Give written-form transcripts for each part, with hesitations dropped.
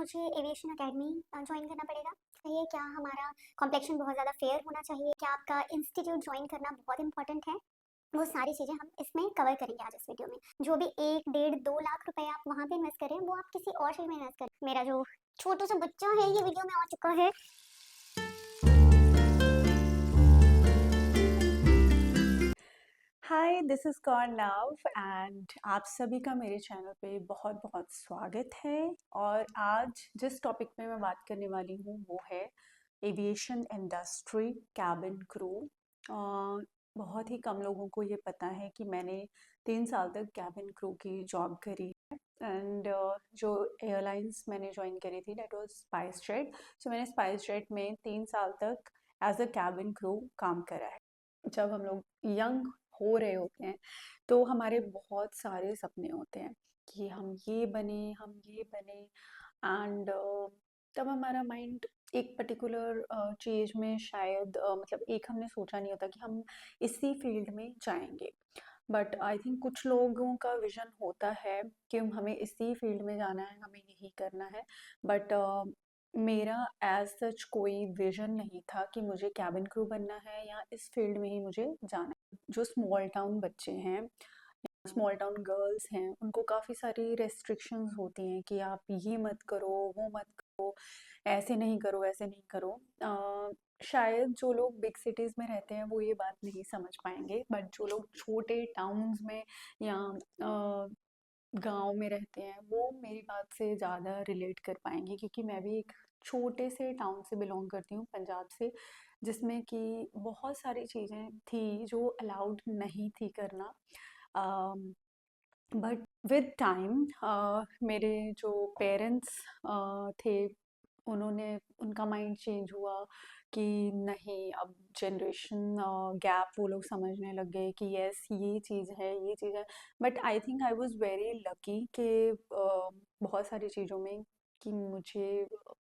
मुझे aviation academy join करना पड़ेगा? कहिए, क्या हमारा कॉम्प्लेक्शन बहुत ज़्यादा फेयर होना चाहिए? क्या आपका इंस्टीट्यूट ज्वाइन करना बहुत इंपॉर्टेंट है? वो सारी चीज़ें हम इसमें कवर करेंगे आज इस वीडियो में। जो भी 1, डेढ़, 2 लाख रुपए आप वहाँ पे इन्वेस्ट करें, वो आप किसी और चीज़ में इन्वेस्ट करें। मेरा जो छोटू सा बच्चा है, ये वीडियो में आ चुका है। हाय, दिस इज़ कर्णव एंड आप सभी का मेरे चैनल पे बहुत बहुत स्वागत है। और आज जिस टॉपिक पे मैं बात करने वाली हूँ वो है एविएशन इंडस्ट्री, कैबिन क्रू। बहुत ही कम लोगों को ये पता है कि मैंने 3 साल तक कैबिन क्रू की जॉब करी है। एंड जो एयरलाइंस मैंने ज्वाइन करी थी डेट वाज स्पाइस जेट। सो मैंने स्पाइस जेट में 3 साल तक एज अ कैबिन क्रू काम करा है। जब हम लोग यंग हो रहे होते हैं तो हमारे बहुत सारे सपने होते हैं कि हम ये बने। एंड तब हमारा माइंड एक पर्टिकुलर चीज में शायद मतलब एक हमने सोचा नहीं होता कि हम इसी फील्ड में जाएंगे। बट आई थिंक कुछ लोगों का विजन होता है कि हमें इसी फील्ड में जाना है, हमें यही करना है। बट मेरा एज सच कोई विजन नहीं था कि मुझे कैबिन क्रू बनना है या इस फील्ड में ही मुझे जाना है। जो स्मॉल टाउन बच्चे हैं, स्मॉल टाउन गर्ल्स हैं, उनको काफ़ी सारी रेस्ट्रिक्शंस होती हैं कि आप ये मत करो, वो मत करो, ऐसे नहीं करो, ऐसे नहीं करो। शायद जो लोग बिग सिटीज़ में रहते हैं वो ये बात नहीं समझ पाएंगे, बट जो लोग छोटे टाउन्स में या गांव में रहते हैं वो मेरी बात से ज़्यादा रिलेट कर पाएंगे, क्योंकि मैं भी एक छोटे से टाउन से बिलोंग करती हूँ, पंजाब से, जिसमें कि बहुत सारी चीज़ें थी जो अलाउड नहीं थी करना। बट विद टाइम मेरे जो पेरेंट्स थे, उन्होंने उनका माइंड चेंज हुआ कि नहीं, अब जनरेशन गैप वो लोग समझने लग गए कि यस ये चीज़ है, ये चीज़ है। But I think I was very lucky कि बहुत सारी चीज़ों में कि मुझे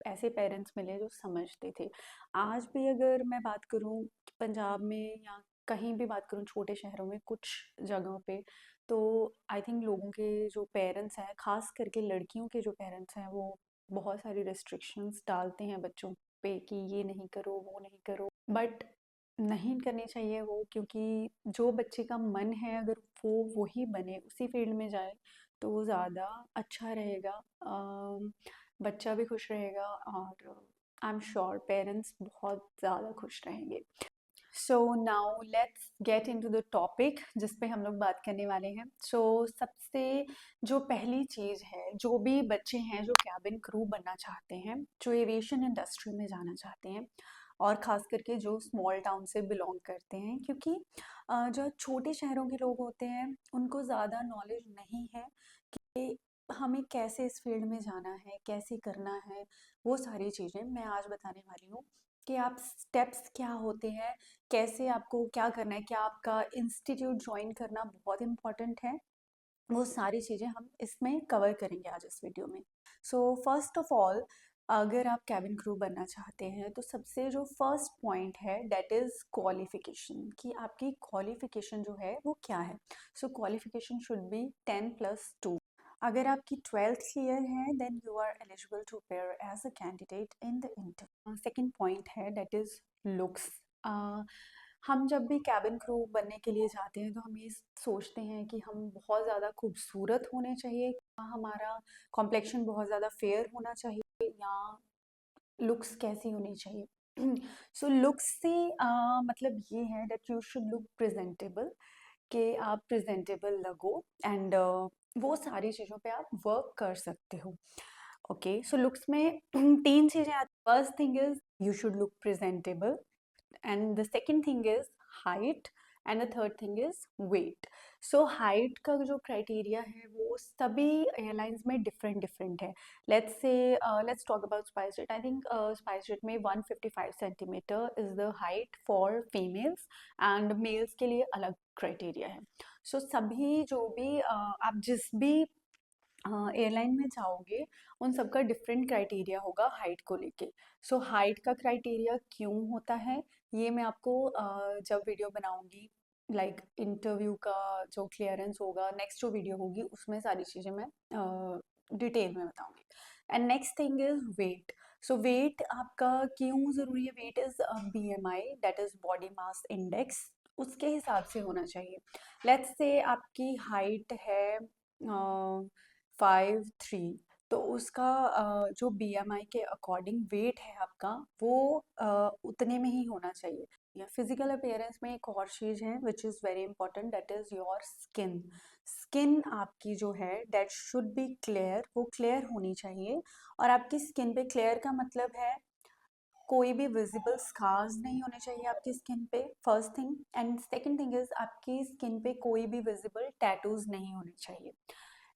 ऐसे पेरेंट्स मिले जो समझते थे। आज भी अगर मैं बात करूं पंजाब में या कहीं भी बात करूं छोटे शहरों में कुछ जगहों पे, तो आई थिंक लोगों के जो पेरेंट्स हैं, खास करके लड़कियों के जो पेरेंट्स हैं, वो बहुत सारी रिस्ट्रिक्शंस डालते हैं बच्चों पे कि ये नहीं करो, वो नहीं करो। बट नहीं करनी चाहिए वो, क्योंकि जो बच्चे का मन है अगर वो वही बने, उसी फील्ड में जाए, तो वो ज़्यादा अच्छा रहेगा। बच्चा भी खुश रहेगा और आई एम श्योर पेरेंट्स बहुत ज़्यादा खुश रहेंगे। So now let's get into the topic जिस पे हम लोग बात करने वाले हैं। सबसे जो पहली चीज़ है, जो भी बच्चे हैं जो कैबिन क्रू बनना चाहते हैं, जो एविएशन इंडस्ट्री में जाना चाहते हैं, और ख़ास करके जो स्मॉल टाउन से बिलोंग करते हैं, क्योंकि जो छोटे शहरों के लोग होते हैं उनको ज़्यादा नॉलेज नहीं है कि हमें कैसे इस फील्ड में जाना है, कैसे करना है। वो सारी चीज़ें मैं आज बताने वाली हूँ कि आप स्टेप्स क्या होते हैं, कैसे आपको क्या करना है, क्या आपका इंस्टीट्यूट ज्वाइन करना बहुत इम्पोर्टेंट है। वो सारी चीज़ें हम इसमें कवर करेंगे आज इस वीडियो में। फर्स्ट ऑफ ऑल, अगर आप कैबिन क्रू बनना चाहते हैं तो सबसे जो फर्स्ट पॉइंट है दैट इज़ क्वालिफिकेशन, कि आपकी क्वालिफिकेशन जो है वो क्या है। Qualification should be 10+2। अगर आपकी 12th क्लियर है then you are eligible to appear as a candidate in the interview. Second point है दैट इज़ लुक्स। हम जब भी कैबिन क्रू बनने के लिए जाते हैं तो हम ये सोचते हैं कि हम बहुत ज़्यादा खूबसूरत होने चाहिए, या हमारा कॉम्प्लेक्शन बहुत ज़्यादा फेयर होना चाहिए, या लुक्स कैसी होनी चाहिए। लुक्स से मतलब ये है that you should look presentable, कि आप प्रेजेंटेबल लगो। एंड वो सारी चीज़ों पे आप वर्क कर सकते हो। ओके, सो लुक्स में 3 चीज़ें आती। First thing is you should look presentable, and the second thing is height, and the third thing is weight. Height का जो क्राइटेरिया है वो सभी एयरलाइंस में डिफरेंट डिफरेंट है। Let's talk about SpiceJet. I think SpiceJet में 155 centimetre is the height for females, and males के लिए अलग क्राइटेरिया है। सभी जो भी आप जिस भी एयरलाइन में जाओगे उन सबका डिफरेंट क्राइटेरिया होगा हाइट को लेके। हाइट का क्राइटेरिया क्यों होता है ये मैं आपको जब वीडियो बनाऊंगी, लाइक इंटरव्यू का जो क्लियरेंस होगा, नेक्स्ट जो वीडियो होगी उसमें सारी चीज़ें मैं डिटेल में बताऊंगी। And next thing is weight. So weight आपका क्यों ज़रूरी है? Weight is BMI, that is body mass index, उसके हिसाब से होना चाहिए. लेट्स से आपकी हाइट है 5'3", तो उसका जो BMI के अकॉर्डिंग वेट है आपका वो उतने में ही होना चाहिए. या फिजिकल अपीयरेंस में एक और चीज़ है which is very important, that is your skin. Skin आपकी जो है दैट शुड बी क्लियर, वो क्लियर होनी चाहिए. और आपकी स्किन पे, क्लियर का मतलब है कोई भी विजिबल स्कार्स नहीं होने चाहिए आपकी स्किन पे, first thing. And second thing is आपकी स्किन पे कोई भी विजिबल टैटूज नहीं होने चाहिए.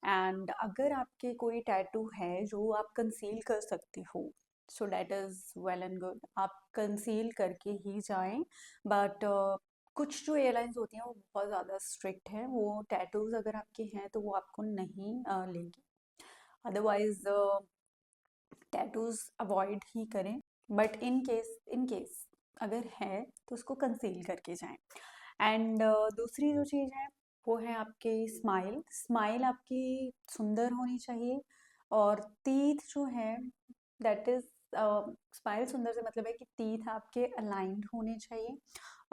एंड अगर आपके कोई टैटू है जो आप कंसील कर सकते हो, so that is well and good, आप कंसील करके ही जाएं. बट कुछ जो एयरलाइंस होती हैं वो बहुत ज़्यादा स्ट्रिक्ट हैं, वो टैटूज अगर आपके हैं तो वो आपको नहीं लेंगी. अदरवाइज टैटूज अवॉइड ही करें. बट इन केस अगर है तो उसको कंसील करके जाएं. एंड दूसरी जो चीज़ है वो है आपकी स्माइल. स्माइल आपकी सुंदर होनी चाहिए. और टीथ जो है दैट इज, स्माइल सुंदर से मतलब है कि टीथ आपके अलाइंड होने चाहिए.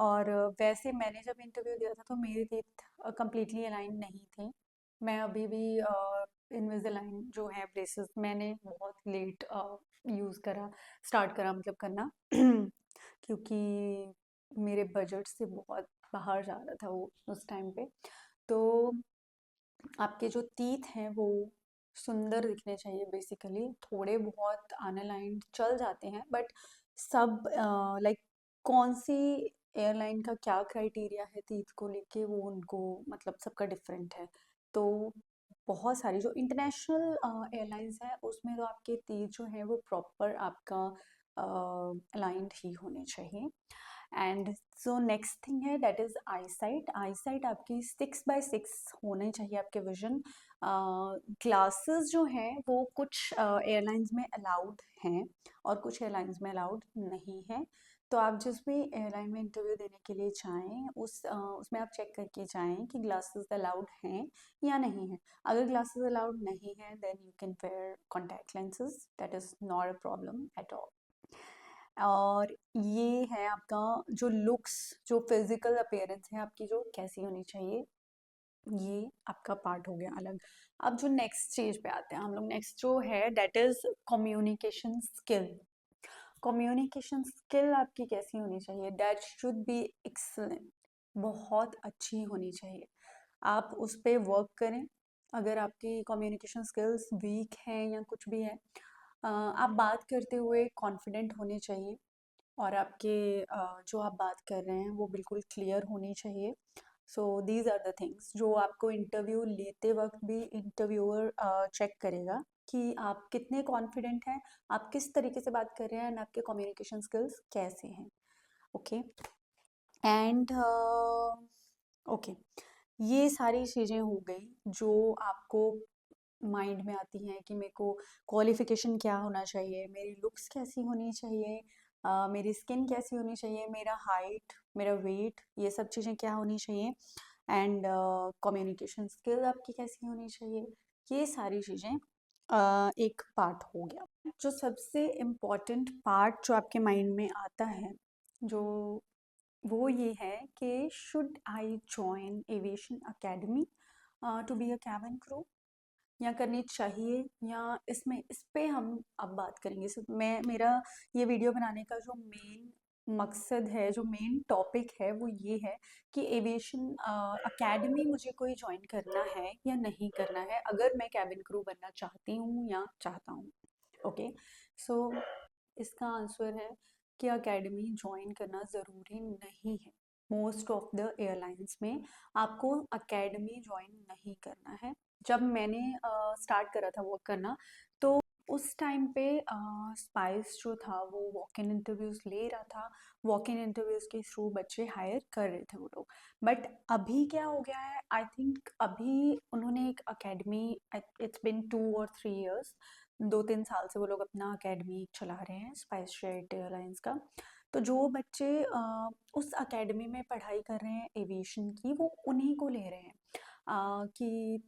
और वैसे मैंने जब इंटरव्यू दिया था तो मेरे टीथ कंप्लीटली अलाइंड नहीं थे. मैं अभी भी इनविजिलाइन जो है ब्रेसेस मैंने बहुत लेट यूज़ करा, स्टार्ट करा मतलब करना क्योंकि मेरे बजट से बहुत बाहर जा रहा था वो उस टाइम पे. तो आपके जो टीथ हैं वो सुंदर दिखने चाहिए. बेसिकली थोड़े बहुत अनअलाइंड चल जाते हैं, बट सब लाइक कौन सी एयरलाइन का क्या क्राइटेरिया है टीथ को लेके वो उनको मतलब सबका डिफरेंट है. तो बहुत सारी जो इंटरनेशनल एयरलाइंस है उसमें तो आपके टीथ जो है वो प्रॉपर आपका अलाइंड ही होने चाहिए. एंड सो नेक्स्ट थिंग है that is I site. I site आपकी 6x6 होने चाहिए आपके विजन. ग्लासेस जो हैं वो कुछ एयरलाइंस में अलाउड हैं और कुछ एयरलाइंस में अलाउड नहीं है. तो आप जिस भी एयरलाइन में इंटरव्यू देने के लिए जाएं उसमें आप चेक करके जाएं कि ग्लासेस अलाउड हैं या नहीं है. अगर ग्लासेस अलाउड नहीं है then you can wear contact lenses, that is not a problem at all. और ये है आपका जो लुक्स, जो फिजिकल अपीयरेंस है आपकी जो कैसी होनी चाहिए, ये आपका पार्ट हो गया अलग. अब जो नेक्स्ट स्टेज पे आते हैं हम लोग, नेक्स्ट जो है that is communication skill. Communication skill आपकी कैसी होनी चाहिए? दैट शुड बी एक्सलेंट, बहुत अच्छी होनी चाहिए. आप उस पर वर्क करें. अगर आपकी कम्युनिकेशन स्किल्स वीक हैं या कुछ भी है, आप बात करते हुए कॉन्फिडेंट होने चाहिए. और आपके जो आप बात कर रहे हैं वो बिल्कुल क्लियर होनी चाहिए. So these are the things जो आपको इंटरव्यू लेते वक्त भी इंटरव्यूअर चेक करेगा कि आप कितने कॉन्फिडेंट हैं, आप किस तरीके से बात कर रहे हैं, एंड आपके कम्युनिकेशन स्किल्स कैसे हैं. ओके. एंड ओके, ये सारी चीज़ें हो गई जो आपको माइंड में आती हैं कि मेरे को क्वालिफिकेशन क्या होना चाहिए, मेरी लुक्स कैसी होनी चाहिए, मेरी स्किन कैसी होनी चाहिए, मेरा हाइट, मेरा वेट, ये सब चीज़ें क्या होनी चाहिए. एंड कम्युनिकेशन स्किल आपकी कैसी होनी चाहिए. ये सारी चीज़ें एक पार्ट हो गया. जो सबसे इम्पॉर्टेंट पार्ट जो आपके माइंड में आता है जो वो ये है कि should I join aviation academy to be a cabin crew, या करनी चाहिए, या इसमें इस पे हम अब बात करेंगे. मैं मेरा ये वीडियो बनाने का जो मेन मकसद है, जो मेन टॉपिक है वो ये है कि एविएशन अकेडमी मुझे कोई ज्वाइन करना है या नहीं करना है अगर मैं कैबिन क्रू बनना चाहती हूँ या चाहता हूँ. ओके. सो इसका आंसर है कि एकेडमी ज्वाइन करना ज़रूरी नहीं है. मोस्ट ऑफ द एयरलाइंस में आपको एकेडमी ज्वाइन नहीं करना है. जब मैंने स्टार्ट करा था वर्क करना तो उस टाइम पे स्पाइस जो था वो वॉक इन इंटरव्यूज़ ले रहा था. वॉक इन इंटरव्यूज़ के थ्रू बच्चे हायर कर रहे थे वो लोग. बट अभी क्या हो गया है, आई थिंक अभी उन्होंने एक अकेडमी, इट्स बिन 2 और 3 years, 2-3 साल से वो लोग अपना अकेडमी चला रहे हैं स्पाइस जेट एयरलाइंस का. तो जो बच्चे उस अकेडमी में पढ़ाई कर रहे हैं एविएशन की वो उन्हीं को ले रहे हैं कि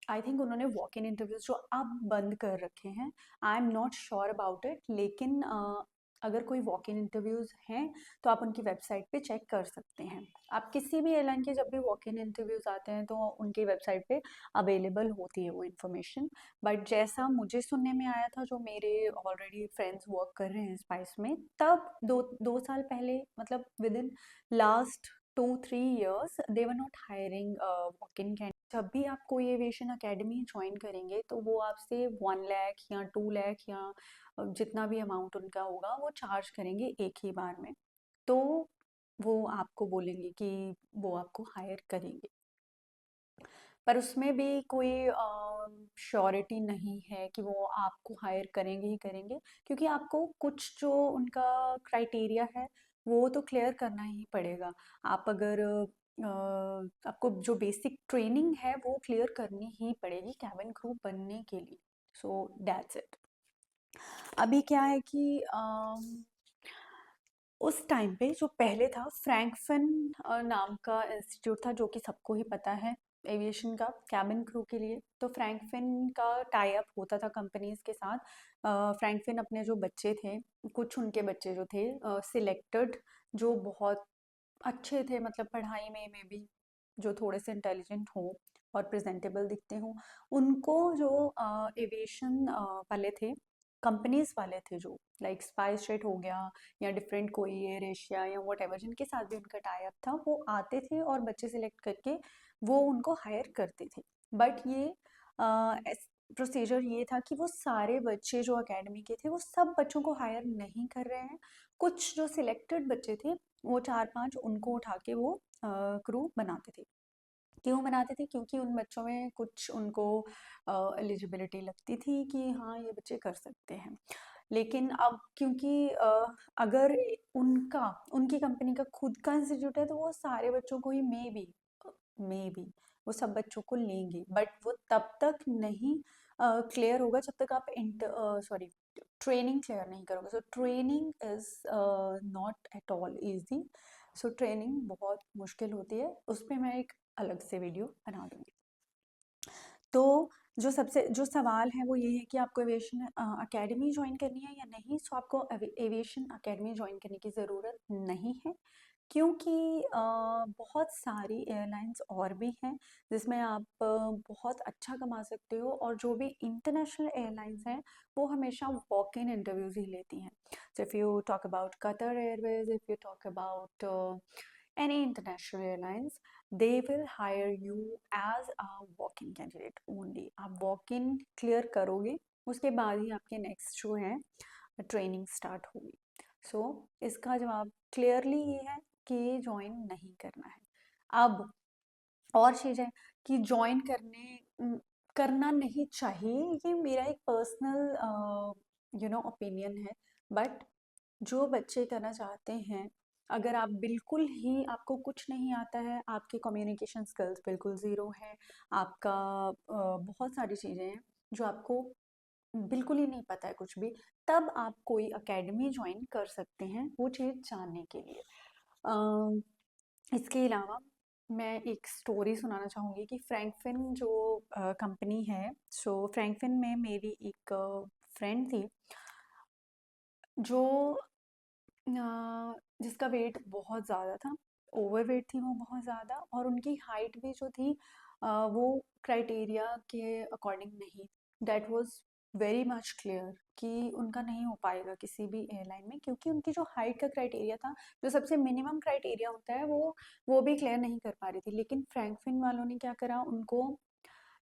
आई थिंक उन्होंने वॉक इन इंटरव्यूज जो अब बंद कर रखे हैं, I am not sure about it, लेकिन अगर कोई वॉक इन इंटरव्यूज हैं तो आप उनकी वेबसाइट पे चेक कर सकते हैं। आप किसी भी एयरलाइन के जब भी वॉक इन इंटरव्यूज आते हैं तो उनकी वेबसाइट पे अवेलेबल होती है वो इन्फॉर्मेशन। बट जैसा मुझे सुनने में आया था, जो मेरे ऑलरेडी फ्रेंड्स वर्क कर रहे हैं स्पाइस में, तब 2 साल पहले, मतलब with in last 2-3 years they were not hiring walk-in candidates। जब भी आप कोई एविएशन अकेडमी ज्वाइन करेंगे तो वो आपसे 1 लाख या 2 लाख या जितना भी अमाउंट उनका होगा वो चार्ज करेंगे एक ही बार में। तो वो आपको बोलेंगे कि वो आपको हायर करेंगे, पर उसमें भी कोई श्योरिटी नहीं है कि वो आपको हायर करेंगे ही करेंगे, क्योंकि आपको कुछ जो उनका क्राइटेरिया है वो तो क्लियर करना ही पड़ेगा। आप अगर आपको जो बेसिक ट्रेनिंग है वो क्लियर करनी ही पड़ेगी कैबिन क्रू बनने के लिए। So that's it. अभी क्या है कि उस टाइम पे जो पहले था, फ्रैंकफिन नाम का इंस्टीट्यूट था, जो कि सबको ही पता है एविएशन का कैबिन क्रू के लिए। तो फ्रैंकफिन का टाई अप होता था कंपनीज के साथ। फ्रैंकफिन अपने जो बच्चे थे, कुछ उनके बच्चे जो थे सिलेक्टेड, जो बहुत अच्छे थे, मतलब पढ़ाई में भी जो थोड़े से इंटेलिजेंट हों और प्रेजेंटेबल दिखते हों, उनको जो एविएशन वाले थे, कंपनीज वाले थे, जो लाइक स्पाइस जेट हो गया या डिफरेंट कोई एयर एशिया या वट एवर, जिनके साथ भी उनका टाई अप था, वो आते थे और बच्चे सिलेक्ट करके वो उनको हायर करते थे। बट ये प्रोसीजर ये था कि वो सारे बच्चे जो अकेडमी के थे वो सब बच्चों को हायर नहीं कर रहे हैं। कुछ जो सिलेक्टेड बच्चे थे, वो 4-5 उनको उठा के वो क्रू बनाते थे। क्यों बनाते थे? क्योंकि उन बच्चों में कुछ उनको एलिजिबिलिटी लगती थी कि हाँ, ये बच्चे कर सकते हैं। लेकिन अब क्योंकि अगर उनकी कंपनी का खुद का इंस्टीट्यूट है तो वो सारे बच्चों को ही मे बी वो सब बच्चों को लेंगे, बट वो तब तक नहीं क्लियर होगा जब तक आप सॉरी ट्रेनिंग क्लियर नहीं करोगे। So training is not at all easy. So training बहुत मुश्किल होती है, उस पर मैं एक अलग से वीडियो बना दूंगी। तो जो सवाल है वो ये है कि आपको एविएशन अकेडमी ज्वाइन करनी है या नहीं। सो आपको एविएशन अकेडमी ज्वाइन करने की ज़रूरत नहीं है, क्योंकि बहुत सारी एयरलाइंस और भी हैं जिसमें आप बहुत अच्छा कमा सकते हो, और जो भी इंटरनेशनल एयरलाइंस हैं वो हमेशा वॉक इन इंटरव्यूज ही लेती हैं। So if you talk about Qatar Airways, if you talk about any international airlines, they will hire you as a walk-in candidate only। आप walk-in clear करोगे, उसके बाद ही आपके नेक्स्ट जो है ट्रेनिंग स्टार्ट होगी। सो इसका जवाब क्लियरली ये है कि ये ज्वाइन नहीं करना है। अब और चीज़ है कि ज्वाइन करना नहीं चाहिए, ये मेरा एक पर्सनल ओपिनियन है। बट जो बच्चे करना चाहते हैं, अगर आप बिल्कुल ही आपको कुछ नहीं आता है, आपकी कम्युनिकेशन स्किल्स बिल्कुल ज़ीरो है, आपका बहुत सारी चीज़ें हैं जो आपको बिल्कुल ही नहीं पता है कुछ भी, तब आप कोई अकेडमी ज्वाइन कर सकते हैं वो चीज़ जानने के लिए। इसके अलावा मैं एक स्टोरी सुनाना चाहूँगी कि फ्रैंकफिन जो कंपनी है, सो फ्रैंकफिन में मेरी एक फ्रेंड थी जो जिसका वेट बहुत ज़्यादा था, ओवरवेट थी वो बहुत ज़्यादा, और उनकी हाइट भी जो थी वो क्राइटेरिया के अकॉर्डिंग नहीं। That was very much clear कि उनका नहीं हो पाएगा किसी भी एयरलाइन में, क्योंकि उनकी जो हाइट का क्राइटेरिया था, जो सबसे मिनिमम क्राइटेरिया होता है, वो भी क्लियर नहीं कर पा रही थी। लेकिन फ्रैंकफिन वालों ने क्या करा, उनको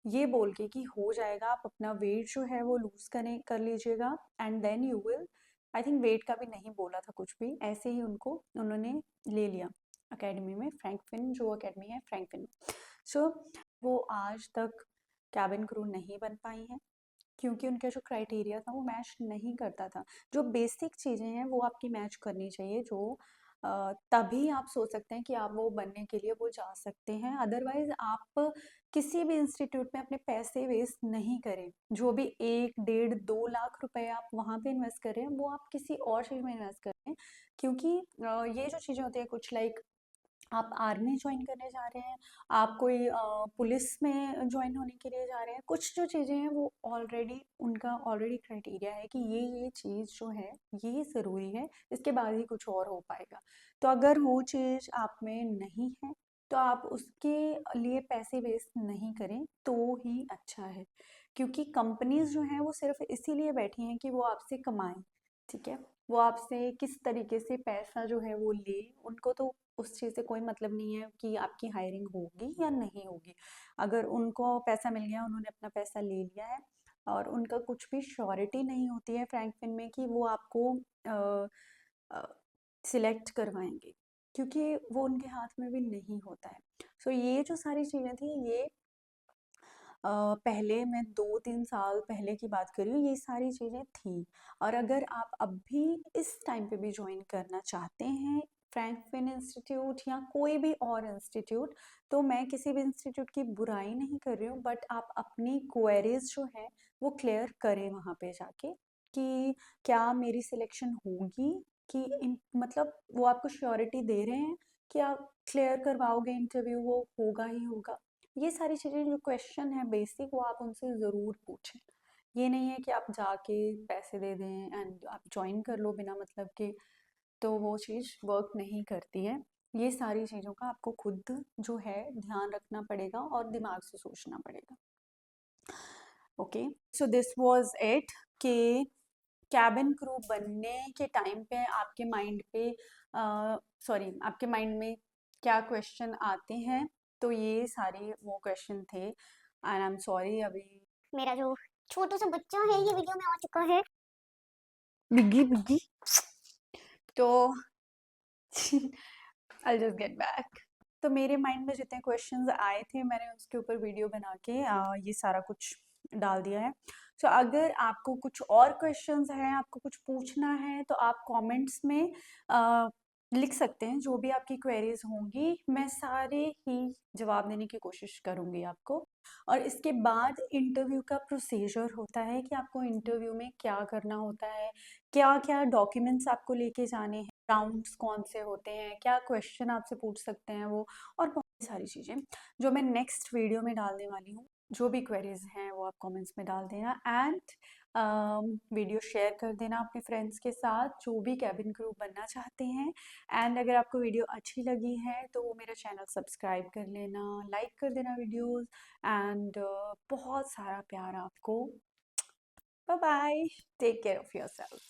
ये बोल के कि हो जाएगा, आप अपना वेट जो है वो लूज़ कर लीजिएगा and then you will, I think weight का भी नहीं बोला था कुछ भी, ऐसे ही उन्होंने ले लिया अकेडमी में, फ्रैंकफिन जो अकेडमी है फ्रैंकफिन में। सो वो आज तक कैबिन क्रू नहीं बन पाई हैं, क्योंकि उनका जो क्राइटेरिया था वो मैच नहीं करता था। जो बेसिक चीज़ें हैं वो आपकी मैच करनी चाहिए, जो तभी आप सोच सकते हैं कि आप वो बनने के लिए वो जा सकते हैं। अदरवाइज आप किसी भी इंस्टीट्यूट में अपने पैसे वेस्ट नहीं करें। जो भी 1, 1.5, 2 लाख रुपए आप वहाँ पे इन्वेस्ट कर रहे हैं, वो आप किसी और चीज़ में इन्वेस्ट करें, क्योंकि ये जो चीज़ें होती हैं कुछ लाइक आप आर्मी ज्वाइन करने जा रहे हैं, आप कोई पुलिस में ज्वाइन होने के लिए जा रहे हैं, कुछ जो चीज़ें हैं वो ऑलरेडी उनका ऑलरेडी क्राइटेरिया है कि ये चीज़ जो है ये ज़रूरी है, इसके बाद ही कुछ और हो पाएगा। तो अगर वो चीज़ आप में नहीं है तो आप उसके लिए पैसे वेस्ट नहीं करें तो ही अच्छा है, क्योंकि कंपनीज जो हैं वो सिर्फ इसीलिए बैठी हैं कि वो आपसे कमाएं। ठीक है, वो आपसे किस तरीके से पैसा जो है वो ले, उनको तो उस चीज़ से कोई मतलब नहीं है कि आपकी हायरिंग होगी या नहीं होगी। अगर उनको पैसा मिल गया, उन्होंने अपना पैसा ले लिया है, और उनका कुछ भी श्योरिटी नहीं होती है फ्रैंकफिन में कि वो आपको सिलेक्ट करवाएंगे, क्योंकि वो उनके हाथ में भी नहीं होता है। सो ये जो सारी चीज़ें थी ये पहले मैं 2-3 साल पहले की बात कर रही हूँ, ये सारी चीज़ें थी। और अगर आप अब भी इस टाइम पे भी ज्वाइन करना चाहते हैं फ्रैंकफिन इंस्टीट्यूट या कोई भी और इंस्टीट्यूट, तो मैं किसी भी इंस्टीट्यूट की बुराई नहीं कर रही हूँ, बट आप अपनी क्वेरीज जो है वो क्लियर करें वहाँ पे जाके कि क्या मेरी सिलेक्शन होगी, कि मतलब वो आपको श्योरिटी दे रहे हैं कि आप क्लियर करवाओगे इंटरव्यू, वो होगा ही होगा। ये सारी चीज़ें जो क्वेश्चन है बेसिक, वो आप उनसे ज़रूर पूछें। ये नहीं है कि आप जाके पैसे दे दें एंड आप ज्वाइन कर लो बिना मतलब के, तो वो चीज़ वर्क नहीं करती है। ये सारी चीज़ों का आपको खुद जो है ध्यान रखना पड़ेगा और दिमाग से सोचना पड़ेगा। Okay, so this was it कि कैबिन क्रू बनने के टाइम पे आपके माइंड पे सॉरी आपके माइंड में क्या क्वेश्चन आते हैं, तो ये सारे वो क्वेश्चन थे एंड आई एम सॉरी अभी मेरा जो छोटू सा बच्चा है ये वीडियो में आ चुका है। बिग्गी बिग्गी, तो आई जस्ट गेट बैक। तो मेरे माइंड में जितने क्वेश्चंस आए थे मैंने उसके ऊपर वीडियो बना के ये सारा कुछ डाल दिया है। तो अगर आपको कुछ और क्वेश्चंस हैं, आपको कुछ पूछना है, तो आप कमेंट्स में लिख सकते हैं। जो भी आपकी क्वेरीज होंगी मैं सारे ही जवाब देने की कोशिश करूंगी आपको। और इसके बाद इंटरव्यू का प्रोसीजर होता है कि आपको इंटरव्यू में क्या करना होता है, क्या क्या डॉक्यूमेंट्स आपको लेके जाने हैं, राउंड्स कौन से होते हैं, क्या क्वेश्चन आपसे पूछ सकते हैं वो, और बहुत सारी चीज़ें जो मैं नेक्स्ट वीडियो में डालने वाली हूँ। जो भी क्वेरीज हैं वो आप कमेंट्स में डाल देना एंड वीडियो शेयर कर देना अपने फ्रेंड्स के साथ जो भी कैबिन क्रू बनना चाहते हैं। एंड अगर आपको वीडियो अच्छी लगी है तो मेरा चैनल सब्सक्राइब कर लेना, लाइक कर देना वीडियोस एंड बहुत सारा प्यार आपको। Bye bye, take care of yourself.